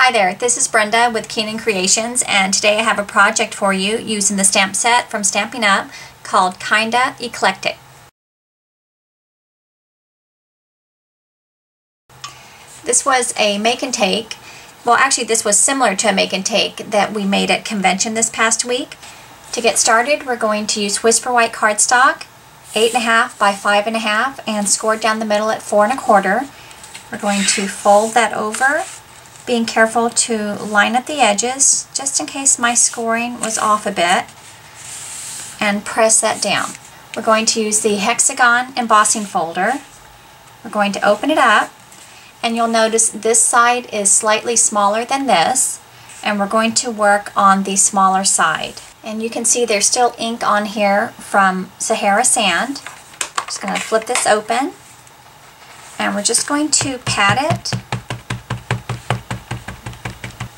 Hi there, this is Brenda with Keenan Kreations, and today I have a project for you using the stamp set from Stampin' Up! Called Kinda Eclectic. This was a make and take. Well, actually this was similar to a make and take that we made at convention this past week. To get started, we're going to use Whisper White cardstock, 8.5 by 5.5, and scored down the middle at 4 1/4. We're going to fold that over, being careful to line up the edges just in case my scoring was off a bit, and press that down. We're going to use the Hexagon embossing folder. We're going to open it up, and you'll notice this side is slightly smaller than this, and we're going to work on the smaller side. And you can see there's still ink on here from Sahara sand. I'm just going to flip this open, and we're just going to pat it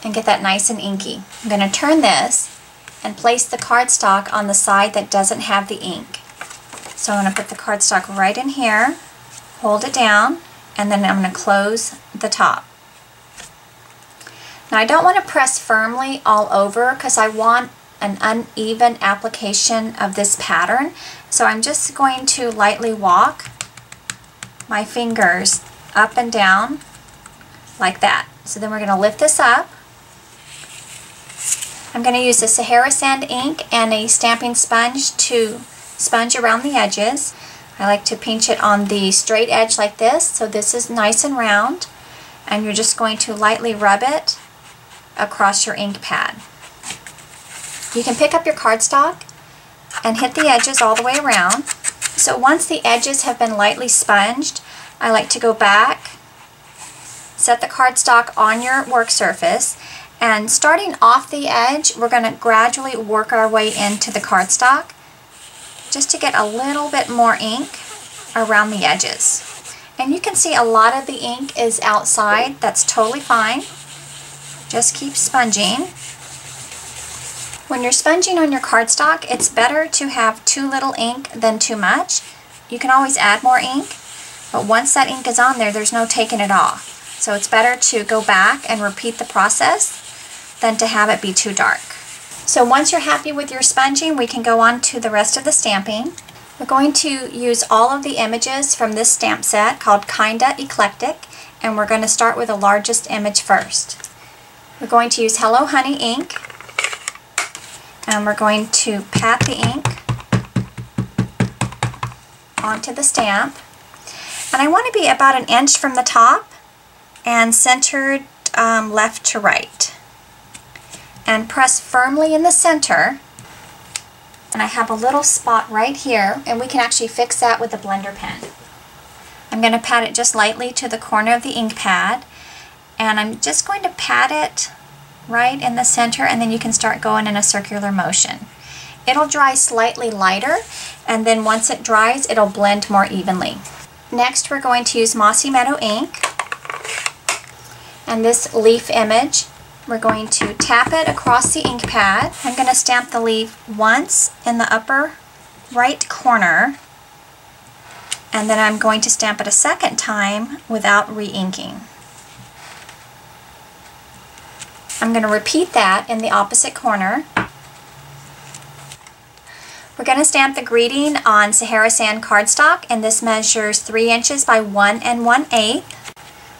and get that nice and inky. I'm going to turn this and place the cardstock on the side that doesn't have the ink. So I'm going to put the cardstock right in here, hold it down, and then I'm going to close the top. Now I don't want to press firmly all over because I want an uneven application of this pattern. So I'm just going to lightly walk my fingers up and down like that. So then we're going to lift this up. I'm going to use the Sahara sand ink and a stamping sponge to sponge around the edges. I like to pinch it on the straight edge like this, so this is nice and round, and you're just going to lightly rub it across your ink pad. You can pick up your cardstock and hit the edges all the way around. So once the edges have been lightly sponged, I like to go back, set the cardstock on your work surface, and starting off the edge, we're going to gradually work our way into the cardstock just to get a little bit more ink around the edges. And you can see a lot of the ink is outside. That's totally fine. Just keep sponging. When you're sponging on your cardstock, it's better to have too little ink than too much. You can always add more ink, but once that ink is on there, there's no taking it off. So it's better to go back and repeat the process than to have it be too dark. So once you're happy with your sponging, we can go on to the rest of the stamping. We're going to use all of the images from this stamp set called Kinda Eclectic, and we're going to start with the largest image first. We're going to use Hello Honey ink, and we're going to pat the ink onto the stamp. And I want to be about 1 inch from the top and centered left to right. And press firmly in the center. And I have a little spot right here, and we can actually fix that with a blender pen. I'm going to pat it just lightly to the corner of the ink pad, and I'm just going to pat it right in the center, and then you can start going in a circular motion. It'll dry slightly lighter, and then once it dries, it'll blend more evenly. Next, we're going to use Mossy Meadow ink, and this leaf image, we're going to tap it across the ink pad. I'm going to stamp the leaf once in the upper right corner, and then I'm going to stamp it a second time without re-inking. I'm going to repeat that in the opposite corner. We're going to stamp the greeting on Sahara sand cardstock, and this measures 3 inches by 1 1/8.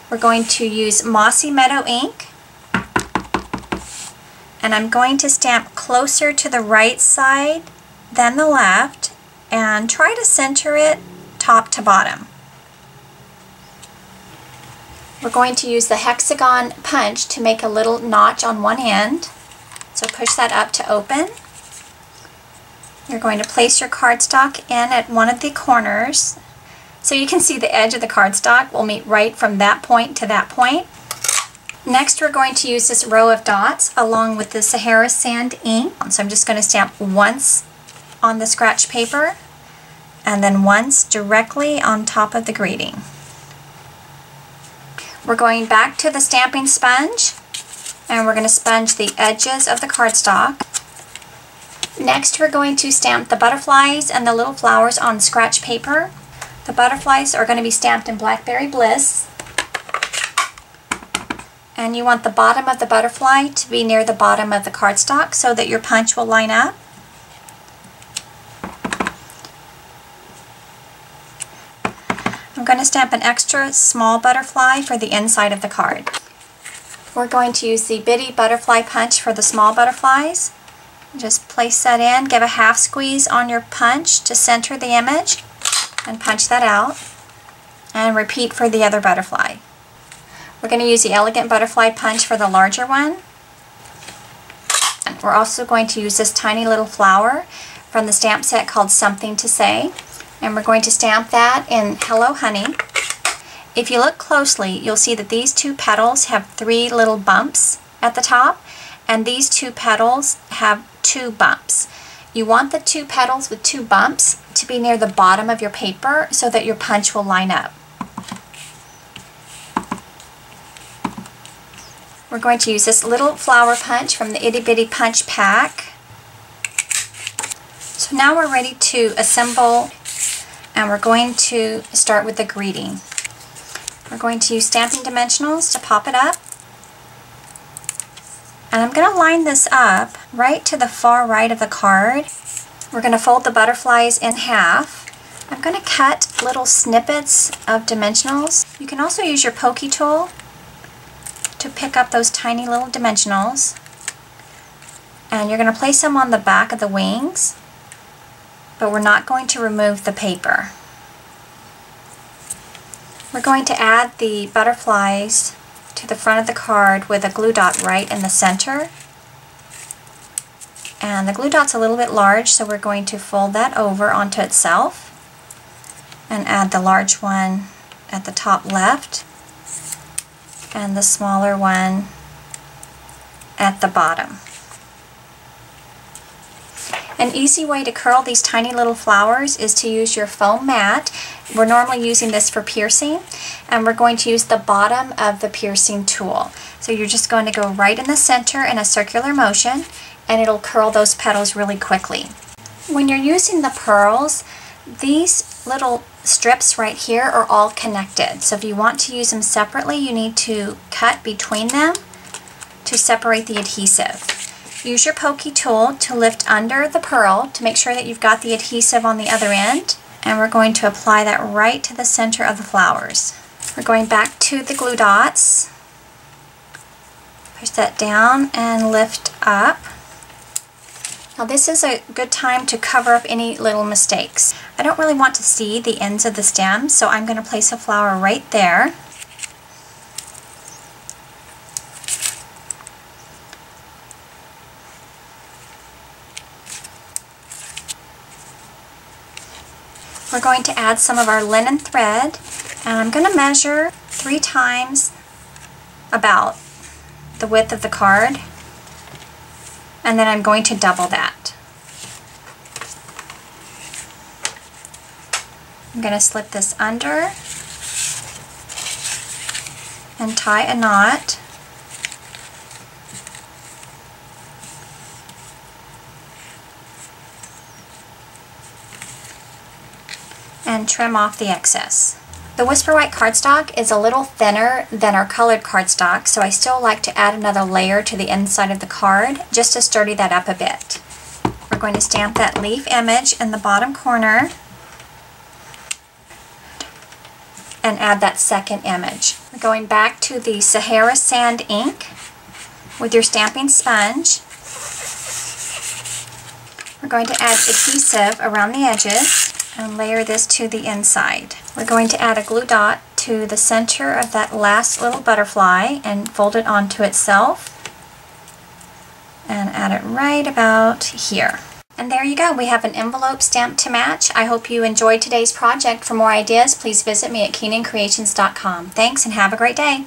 We're going to use Mossy Meadow ink, and I'm going to stamp closer to the right side than the left and try to center it top to bottom. We're going to use the Hexagon Punch to make a little notch on one end. So push that up to open. You're going to place your cardstock in at one of the corners. So you can see the edge of the cardstock will meet right from that point to that point. Next, we're going to use this row of dots along with the Sahara sand ink. So I'm just going to stamp once on the scratch paper and then once directly on top of the greeting. We're going back to the stamping sponge, and we're going to sponge the edges of the cardstock. Next, we're going to stamp the butterflies and the little flowers on scratch paper. The butterflies are going to be stamped in Blackberry Bliss, And you want the bottom of the butterfly to be near the bottom of the cardstock so that your punch will line up. I'm going to stamp an extra small butterfly for the inside of the card. We're going to use the bitty butterfly punch for the small butterflies. Just place that in, give a half squeeze on your punch to center the image and punch that out. And repeat for the other butterfly. We're going to use the elegant butterfly punch for the larger one. And we're also going to use this tiny little flower from the stamp set called Something to Say. And we're going to stamp that in Hello Honey. If you look closely, you'll see that these two petals have 3 little bumps at the top, and these 2 petals have 2 bumps. You want the 2 petals with 2 bumps to be near the bottom of your paper so that your punch will line up. We're going to use this little flower punch from the Itty Bitty Punch pack. So now we're ready to assemble, and we're going to start with the greeting. We're going to use Stampin Dimensionals to pop it up. And I'm going to line this up right to the far right of the card. We're going to fold the butterflies in half. I'm going to cut little snippets of dimensionals. You can also use your pokey tool to pick up those tiny little dimensionals. And you're going to place them on the back of the wings, but we're not going to remove the paper. We're going to add the butterflies to the front of the card with a glue dot right in the center. And the glue dot's a little bit large, so we're going to fold that over onto itself and add the large one at the top left and the smaller one at the bottom. An easy way to curl these tiny little flowers is to use your foam mat. We're normally using this for piercing, and we're going to use the bottom of the piercing tool. So you're just going to go right in the center in a circular motion, and it'll curl those petals really quickly. When you're using the pearls, these little strips right here are all connected. So if you want to use them separately, you need to cut between them to separate the adhesive. Use your pokey tool to lift under the pearl to make sure that you've got the adhesive on the other end, and we're going to apply that right to the center of the flowers. We're going back to the glue dots, push that down and lift up. Now this is a good time to cover up any little mistakes. I don't really want to see the ends of the stem, so I'm going to place a flower right there. We're going to add some of our linen thread, and I'm going to measure 3 times about the width of the card, and then I'm going to double that. I'm going to slip this under and tie a knot. And trim off the excess. The Whisper White cardstock is a little thinner than our colored cardstock, so I still like to add another layer to the inside of the card just to sturdy that up a bit. We're going to stamp that leaf image in the bottom corner and add that second image. We're going back to the Sahara sand ink with your stamping sponge. We're going to add adhesive around the edges and layer this to the inside. We're going to add a glue dot to the center of that last little butterfly and fold it onto itself and add it right about here. And there you go, we have an envelope stamped to match. I hope you enjoyed today's project. For more ideas, please visit me at KeenanCreations.com. Thanks and have a great day.